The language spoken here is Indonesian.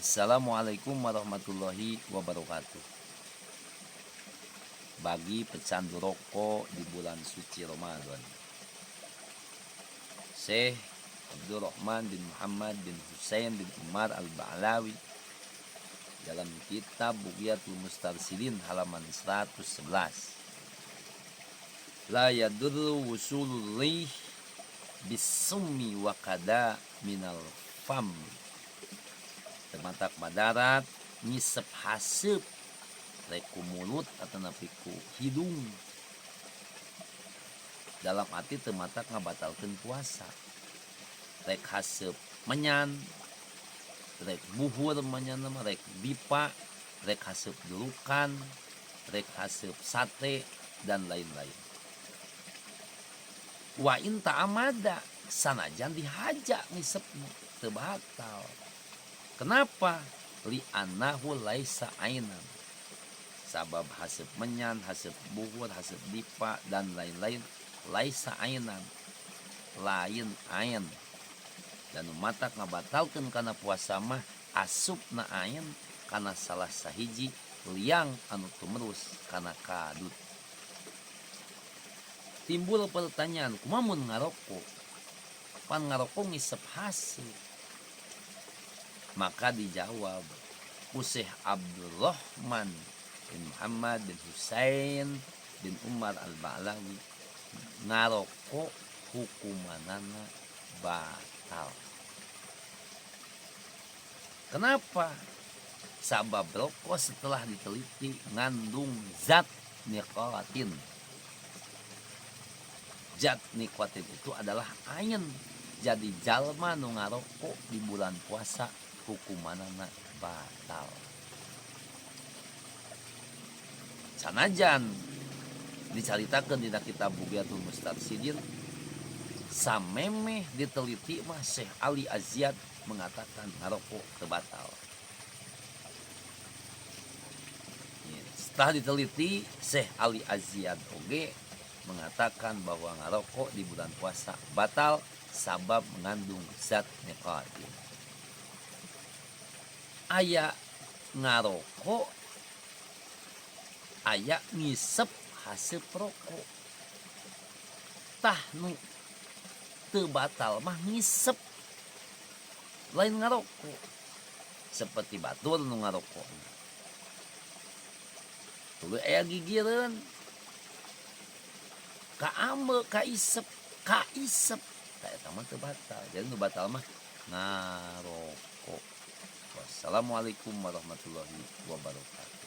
Assalamualaikum warahmatullahi wabarakatuh. Bagi pecandu rokok di bulan suci Ramadan, Syekh Abdurrahman bin Muhammad bin Husain bin Umar Al-Ba'lawi dalam kitab Bughyatul Mustarsidin halaman 111, la yadurru wusulul rih bisummi wa kada minal fam, tematak madarat ngisep hasep rek ku mulut atau napi ku hidung dalam arti tematak ngabatalkeun puasa. Rek haseup menyan, rek buhur menyan mah, rek bipa, rek haseup dulukan, rek haseup sate dan lain-lain. Wa in ta'amada, sanajan dihaja ngisepna teu batal. Kenapa? Li annahu laisa ainan. Sabab haseup menyan, haseup buhur, haseup dipa dan lain-lain laisa ainan, lain ain. Dan matak ngabatalkeun kana puasa mah asupna ain kana salah sahiji liang anu tumerus kana kadut. Timbul pertanyaan, kumaha mun ngarokok? Pan ngarokok ngisep haseup? Maka dijawab ku Syekh Abdurrahman bin Muhammad bin Husain bin Umar Al-Ba'lawi, ngarokok hukumanana batal. Kenapa? Sabab rokok setelah diteliti ngandung zat nikotin. Zat nikotin itu adalah ain. Jadi jalma nu ngarokok di bulan puasa hukumanana batal. Sanajan dicaritakeun dina kitab Bughyatul Mustarsidin, samemeh diteliti mah Syekh Ali Az-Ziyad mengatakan ngarokok teu batal. Setelah diteliti, Syekh Ali Az-Ziyad oge mengatakan bahwa ngarokok di bulan puasa batal sabab mengandung zat nikotin. Aya ngarokok, aya ngisep haseup rokok. Tah nu teu batal mah ngisep, lain ngarokok. Seperti batur nu ngarokok, tuluy aya gigireun, kaambe kaisep, tah eta mah teu batal. Jadi nu batal mah ngarokok. Wassalamualaikum warahmatullahi wabarakatuh.